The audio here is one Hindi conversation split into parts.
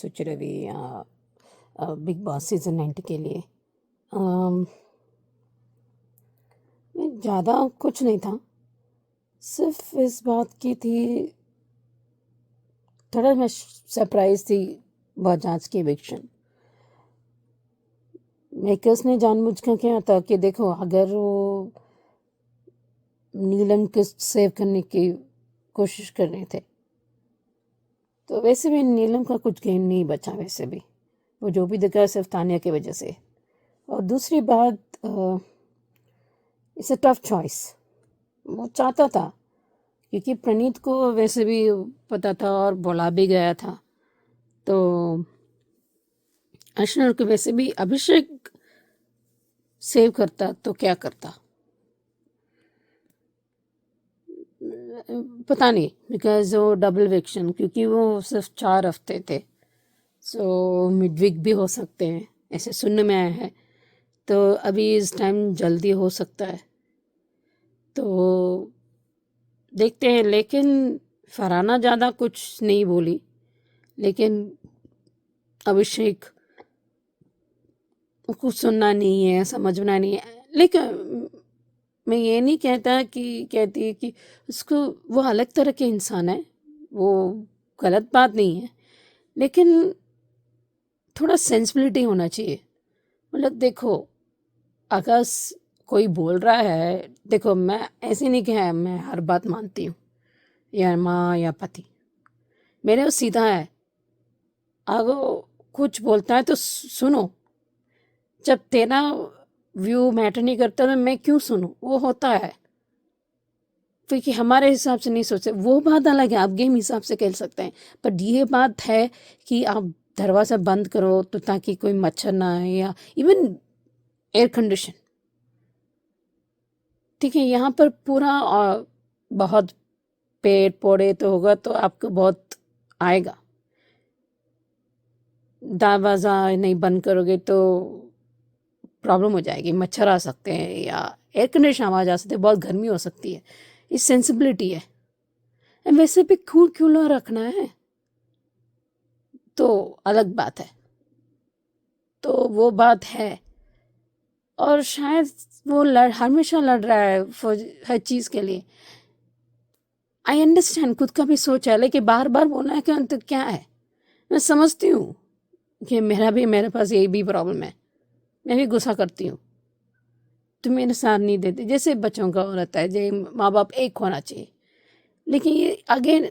सुचि रवि बिग बॉस सीज़न 90 के लिए। अम, ज़्यादा कुछ नहीं था, सिर्फ इस बात की थी, थोड़ा मैं सरप्राइज थी बजाज की एविक्शन। मेकर्स ने जानबूझ कर किया था कि देखो, अगर वो नीलम को सेव करने की कोशिश कर रहे थे तो वैसे भी नीलम का कुछ गेम नहीं बचा। वैसे भी वो जो भी दिखा सिर्फ तानिया की वजह से। और दूसरी बात, इट्स अ टफ चॉइस। वो चाहता था, क्योंकि प्रणीत को वैसे भी पता था और बोला भी गया था, तो अर्शनर को वैसे भी अभिषेक सेव करता तो क्या करता पता नहीं, बिकॉज वो डबल विक्शन, क्योंकि वो सिर्फ 4 हफ्ते थे, सो मिडवीक भी हो सकते हैं, ऐसे सुनने में आया है। तो अभी इस टाइम जल्दी हो सकता है, तो देखते हैं। लेकिन फरहाना ज़्यादा कुछ नहीं बोली, लेकिन अभिषेक कुछ सुनना नहीं है, समझना नहीं है। लेकिन मैं ये नहीं कहती है कि उसको, वो अलग तरह के इंसान है, वो गलत बात नहीं है, लेकिन थोड़ा सेंसिबिलिटी होना चाहिए। मतलब देखो, अगर कोई बोल रहा है, देखो मैं ऐसे नहीं कहा मैं हर बात मानती हूँ, या माँ या पति, मेरे वो सीधा है। अगर कुछ बोलता है तो सुनो। जब तेरा व्यू मैटर नहीं करता तो मैं क्यों सुनूं? वो होता है, क्योंकि हमारे हिसाब से नहीं सोचते। वो बात अलग है, आप गेम हिसाब से खेल सकते हैं, पर ये बात है कि आप दरवाज़ा बंद करो तो ताकि कोई मच्छर ना आए, या इवन एयर कंडीशन। ठीक है, यहाँ पर पूरा बहुत पेड़ पौधे तो होगा तो आपको बहुत आएगा। दरवाज़ा नहीं बंद करोगे तो प्रॉब्लम हो जाएगी, मच्छर आ सकते हैं, या एयर कंडीशन आवाज़ आ सकती है, बहुत गर्मी हो सकती है। ये सेंसिबिलिटी है। वैसे भी कूल क्यों रखना है तो अलग बात है, तो वो बात है। और शायद वो हमेशा लड़ रहा है हर चीज़ के लिए। आई अंडरस्टैंड, खुद का भी सोच है, लेकिन बार बार बोलना है कि अंत क्या है। मैं समझती हूँ कि मेरे पास यही भी प्रॉब्लम है, मैं भी गुस्सा करती हूँ। तुम मेरे साथ नहीं देते, जैसे बच्चों का रहता है, जो माँ बाप एक होना चाहिए, लेकिन ये अगेन,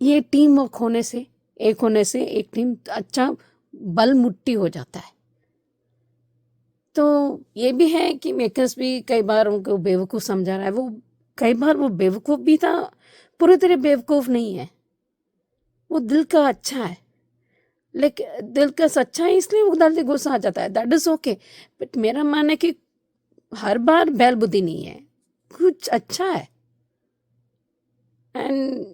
ये टीम वर्क होने से, एक होने से एक टीम अच्छा बल मुट्ठी हो जाता है। तो ये भी है कि मेकर्स भी कई बार उनको बेवकूफ़ समझा रहा है। वो कई बार वो बेवकूफ़ भी था, पूरी तरह बेवकूफ़ नहीं है। वो दिल का अच्छा है, लेकिन दिल का सच्चा है, इसलिए वो जल्दी गुस्सा आ जाता है। That is okay. बट मेरा मानना है कि हर बार बैल बुद्धि नहीं है, कुछ अच्छा है। एंड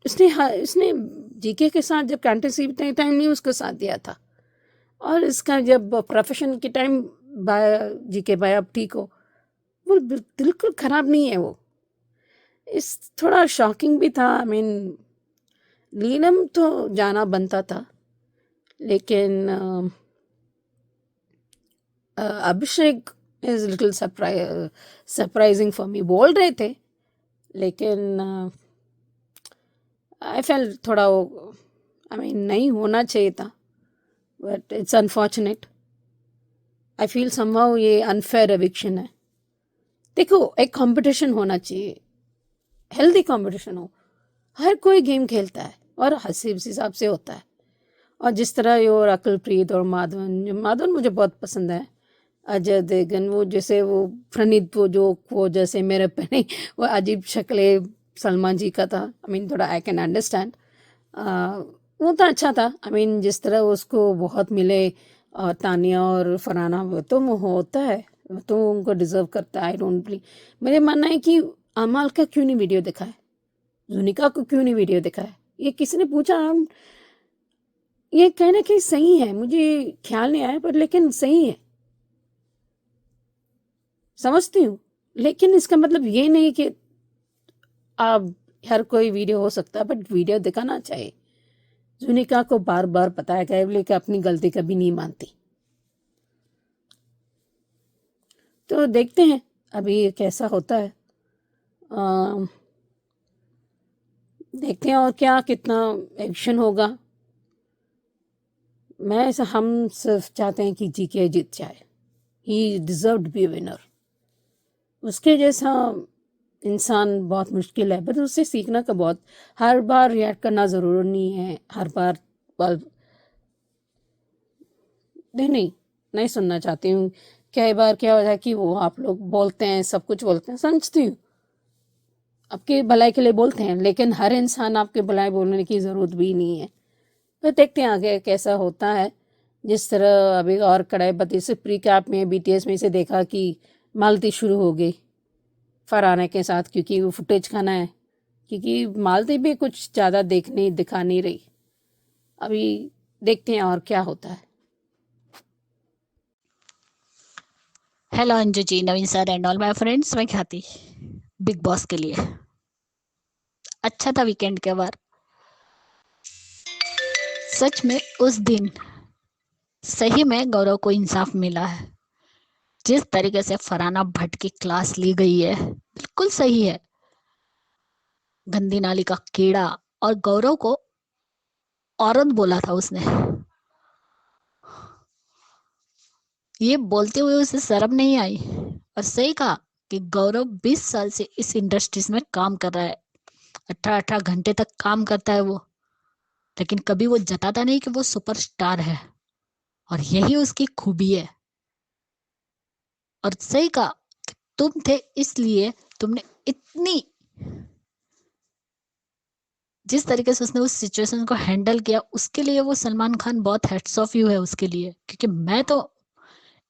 इसने जीके के साथ जब कैंटेंसी टाइम नहीं उसको साथ दिया था, और इसका जब प्रोफेशन के टाइम जीके भाई अब ठीक हो, वो बिल्कुल ख़राब नहीं है। वो इस थोड़ा शॉकिंग भी था। आई मीन लीनम तो जाना बनता था, लेकिन Abhishek is little surprising for me. बोल रहे थे, लेकिन आई फेल थोड़ा वो, आई मीन नहीं होना चाहिए था, but it's unfortunate. I feel somehow ये अनफेयर एविक्शन है। देखो, एक कंपटीशन होना चाहिए, हेल्दी कंपटीशन हो। हर कोई गेम खेलता है और हंसी उस हिसाब से होता है। और जिस तरह ये और अकलप्रीत और माधवन मुझे बहुत पसंद है। अजय देवगन, वो जैसे वो प्रणीत, वो जैसे मेरे पे नहीं, वो अजीब शक्ल सलमान जी का था। आई मीन थोड़ा आई कैन अंडरस्टैंड। वो तो अच्छा था। आई मीन जिस तरह उसको बहुत मिले, तानिया और फरहाना, वो तो वो होता है, वो तो उनको डिजर्व करता है। I don't believe. मेरे मानना है कि अमाल का क्यों नहीं वीडियो दिखा है, जुनिका को क्यों नहीं वीडियो दिखा है, ये किसी ने पूछा। ये कहना कि सही है, मुझे ख्याल नहीं आया, पर लेकिन सही है, समझती हूँ। लेकिन इसका मतलब ये नहीं कि आप हर कोई वीडियो हो सकता है, बट वीडियो दिखाना चाहिए। जुनिका को बार बार बताया गया लेकिन अपनी गलती कभी नहीं मानती। तो देखते हैं अभी कैसा होता है। देखते हैं और क्या कितना एक्शन होगा। हम सिर्फ चाहते हैं कि जीके जीत जाए। He deserve be winner. उसके जैसा इंसान बहुत मुश्किल है, बट उससे सीखना का बहुत, हर बार रिएक्ट करना ज़रूरी नहीं है, हर बार नहीं सुनना चाहती हूँ। कई बार क्या हो जाए कि वो आप लोग बोलते हैं, सब कुछ बोलते हैं, समझती हूँ आपके भलाई के लिए बोलते हैं, लेकिन हर इंसान आपके भलाई बोलने की ज़रूरत भी नहीं है। तो देखते हैं आगे कैसा होता है। जिस तरह अभी और कड़ाईपति से प्री कैप में बीटीएस में से देखा कि मालती शुरू हो गई फरहाना के साथ, क्योंकि वो फुटेज खाना है, क्योंकि मालती भी कुछ ज़्यादा दिखा नहीं रही। अभी देखते हैं और क्या होता है। Hello Anju ji, Naveen sir and all my friends. मैं ख्याति बिग बॉस के लिए अच्छा था वीकेंड के बाद। सच में उस दिन सही में गौरव को इंसाफ मिला है। जिस तरीके से फरहाना भट्ट की क्लास ली गई है बिल्कुल सही है। गंदी नाली का कीड़ा, और गौरव को औरत बोला था उसने। ये बोलते हुए उसे शर्म नहीं आई। और सही कहा कि गौरव 20 साल से इस इंडस्ट्रीज में काम कर रहा है। 18-18 घंटे तक काम करता है वो, लेकिन कभी वो जताता नहीं कि वो सुपरस्टार है, और यही उसकी खूबी है। और सही कहा, तुम थे इसलिए तुमने इतनी, जिस तरीके से उसने उस सिचुएशन को हैंडल किया, उसके लिए वो सलमान खान बहुत हेड्स ऑफ यू है उसके लिए, क्योंकि मैं तो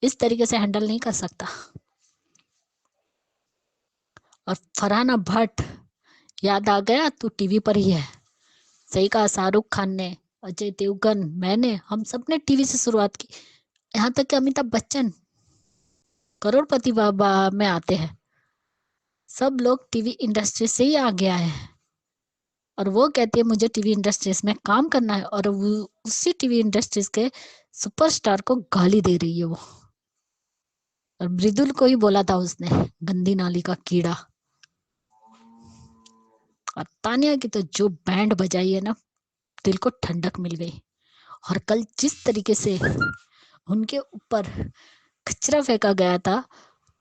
इस तरीके से हैंडल नहीं कर सकता। और फरहाना भट्ट, याद आ गया तू टीवी पर ही है। सही कहा, शाहरुख खान ने, अजय देवगन, मैंने, हम सब ने टीवी से शुरुआत की। यहाँ तक कि अमिताभ बच्चन करोड़पति बाबा में आते हैं। सब लोग टीवी इंडस्ट्री से ही आ गया है। और वो कहती है मुझे टीवी इंडस्ट्रीज में काम करना है, और वो उसी टीवी इंडस्ट्रीज के सुपरस्टार को गाली दे रही है वो। और मृदुल को ही बोला था उसने गंदी नाली का कीड़ा। और तानिया की तो जो बैंड बजाई है ना, दिल को ठंडक मिल गई। और कल जिस तरीके से उनके ऊपर कचरा फेंका गया था,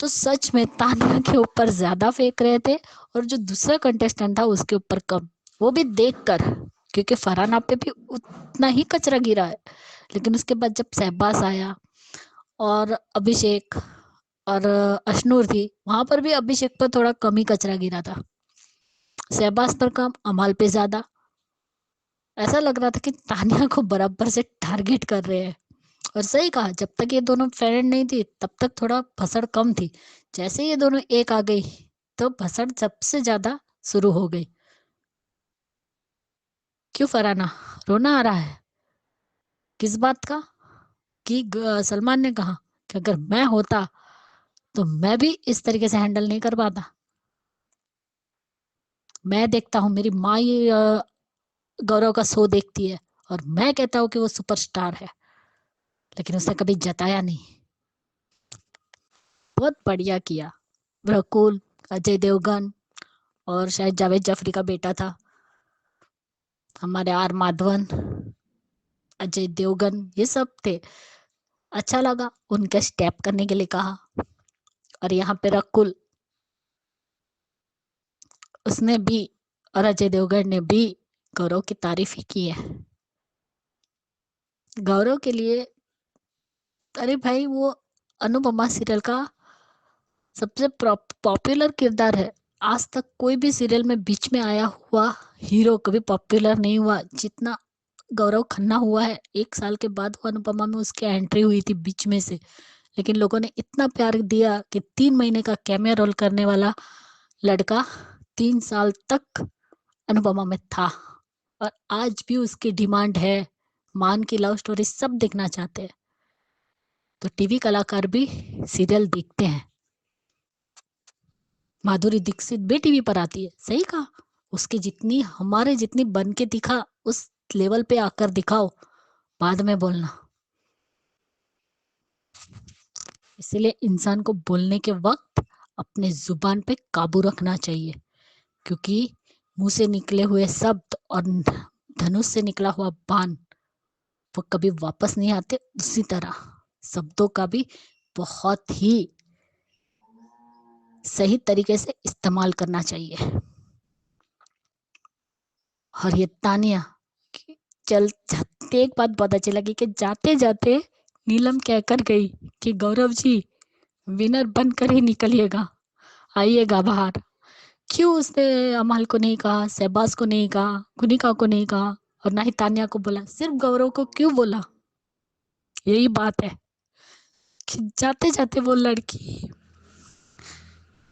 तो सच में तानिया के ऊपर ज्यादा फेंक रहे थे, और जो दूसरा कंटेस्टेंट था उसके ऊपर कम। वो भी देखकर, क्योंकि फरहाना पे भी उतना ही कचरा गिरा है। लेकिन उसके बाद जब शहबाज आया और अभिषेक और अशनूर थी, वहां पर भी अभिषेक पर थोड़ा कम ही कचरा गिरा था। शहबाज पर कम, अमाल पे ज्यादा। ऐसा लग रहा था कि तानिया को बराबर से टारगेट कर रहे हैं। और सही कहा, जब तक ये दोनों फ्रेंड नहीं थी तब तक थोड़ा भसड़ कम थी। जैसे ये दोनों एक आ गई तो भसड़ सबसे ज्यादा शुरू हो गई। क्यों फरहाना, रोना आ रहा है? किस बात का? कि सलमान ने कहा कि अगर मैं होता तो मैं भी इस तरीके से हैंडल नहीं कर पाता। मैं देखता हूँ, मेरी माँ ही गौरव का शो देखती है, और मैं कहता हूँ कि वो सुपरस्टार है, लेकिन उसने कभी जताया नहीं। बहुत बढ़िया किया। रकुल, अजय देवगन, और शायद जावेद जाफरी का बेटा था, हमारे आर माधवन, अजय देवगन, ये सब थे। अच्छा लगा उनके स्टेप करने के लिए कहा। और यहाँ पे रकुल, उसने भी, और अजय देवगन ने भी गौरव की तारीफ ही की है। गौरव के लिए, अरे भाई वो अनुपमा सीरियल का सबसे पॉपुलर किरदार है। आज तक कोई भी सीरियल में बीच में आया हुआ हीरो कभी पॉपुलर नहीं हुआ जितना गौरव खन्ना हुआ है। 1 साल के बाद वो अनुपमा में उसकी एंट्री हुई थी बीच में से, लेकिन लोगों ने इतना प्यार दिया कि 3 महीने का कैमियो रोल करने वाला लड़का 3 साल तक अनुपमा में था। और आज भी उसकी डिमांड है। मान की लव स्टोरी सब देखना चाहते हैं, तो टीवी कलाकार भी सीरियल देखते हैं। माधुरी दीक्षित भी टीवी पर आती है। सही कहा, उसकी जितनी हमारे जितनी बन के दिखा, उस लेवल पे आकर दिखाओ, बाद में बोलना। इसलिए इंसान को बोलने के वक्त अपने जुबान पे काबू रखना चाहिए, क्योंकि मुंह से निकले हुए शब्द और धनुष से निकला हुआ बाण वो कभी वापस नहीं आते। उसी तरह शब्दों का भी बहुत ही सही तरीके से इस्तेमाल करना चाहिए। और ये तानिया चल जाते एक बात पता चला कि जाते जाते नीलम कहकर गई कि गौरव जी विनर बनकर ही निकलिएगा, आइएगा बाहर। क्यों उसने अमाल को नहीं कहा, शहबाज को नहीं कहा, कुनिका को नहीं कहा और ना ही तानिया को बोला, सिर्फ गौरव को क्यों बोला? यही बात है कि जाते जाते वो लड़की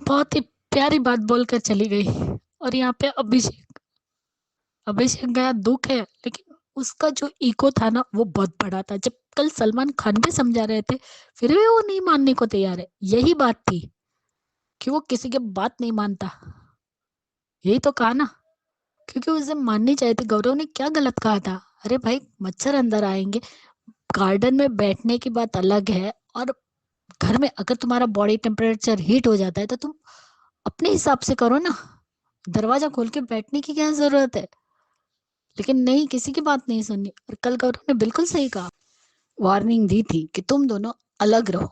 बहुत ही प्यारी बात बोलकर चली गई। और यहाँ पे अभिषेक अभिषेक गया, दुख है, लेकिन उसका जो ईगो था ना वो बहुत बड़ा था। जब कल सलमान खान भी समझा रहे थे फिर भी वो नहीं मानने को तैयार है। यही बात थी कि वो किसी की बात नहीं मानता। यही तो कहा ना, क्योंकि उसे माननी चाहिए थी। गौरव ने क्या गलत कहा था? अरे भाई मच्छर अंदर आएंगे, गार्डन में बैठने की बात अलग है, और घर में अगर तुम्हारा बॉडी टेम्परेचर हीट हो जाता है तो तुम अपने हिसाब से करो ना, दरवाजा खोल के बैठने की क्या जरूरत है? लेकिन नहीं, किसी की बात नहीं सुननी। और कल गौरव ने बिल्कुल सही कहा, वार्निंग दी थी कि तुम दोनों अलग रहो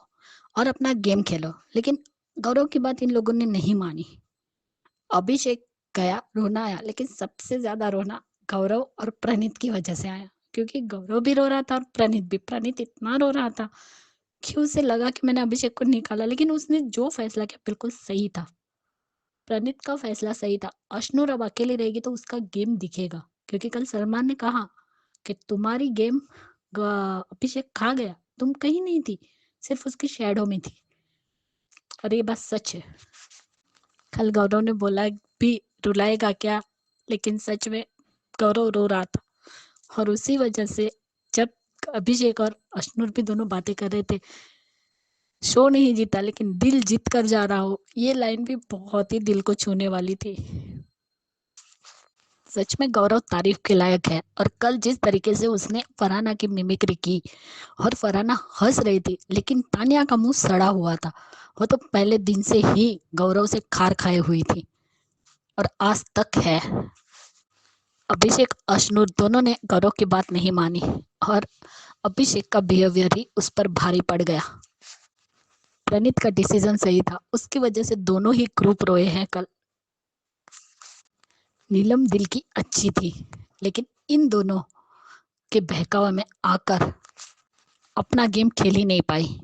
और अपना गेम खेलो, लेकिन गौरव की बात इन लोगों ने नहीं मानी। अभिषेक गया, रोना आया, लेकिन सबसे ज्यादा रोना गौरव और प्रणीत की वजह से आया, क्योंकि गौरव भी रो रहा था और प्रणीत भी। प्रणीत इतना रो रहा था कि उसे लगा कि मैंने अभिषेक को निकाला, लेकिन उसने जो फैसला किया बिल्कुल सही था। प्रणीत का फैसला सही था। अश्नूर अब अकेली रहेगी तो उसका गेम दिखेगा, क्योंकि कल सलमान ने कहा कि तुम्हारी गेम अभिषेक खा गया, तुम कहीं नहीं थी, सिर्फ उसकी शैडो में थी। और ये बात सच है। कल गौरव ने बोला भी रुलाएगा क्या, लेकिन सच में गौरव रो रहा था। और उसी वजह से जब अभिषेक और अश्नूर भी दोनों बातें कर रहे थे, शो नहीं जीता लेकिन दिल जीत कर जा रहा हो, ये लाइन भी बहुत ही दिल को छूने वाली थी। सच में गौरव तारीफ के लायक है। और कल जिस तरीके से उसने फरहाना की मिमिक्री की, और फरहाना हंस रही थी, लेकिन तानिया का मुंह सड़ा हुआ था। वो तो पहले दिन से ही गौरव से खार खाए हुई थी और आज तक है। अभिषेक अश्नूर दोनों ने गौरव की बात नहीं मानी, और अभिषेक का बिहेवियर ही उस पर भारी पड़ गया। प्रणीत का डिसीजन सही था, उसकी वजह से दोनों ही ग्रुप रोए हैं कल। नीलम दिल की अच्छी थी, लेकिन इन दोनों के बहकावे में आकर अपना गेम खेल ही नहीं पाई।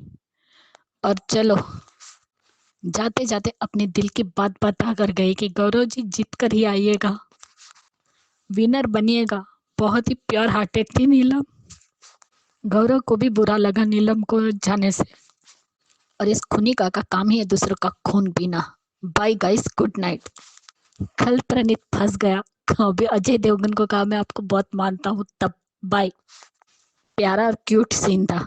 और चलो जाते जाते अपने दिल की बात बता कर गई कि गौरव जी जीत कर ही आइएगा, विनर बनिएगा। बहुत ही प्योर हार्टेड थी नीलम। गौरव को भी बुरा लगा नीलम को जाने से, और इस खूनी का काम ही है दूसरों का खून पीना। Bye guys, good night. कल प्रणीत फंस गया, अभी अजय देवगन को कहा मैं आपको बहुत मानता हूँ, तब बाय। प्यारा और क्यूट सीन था।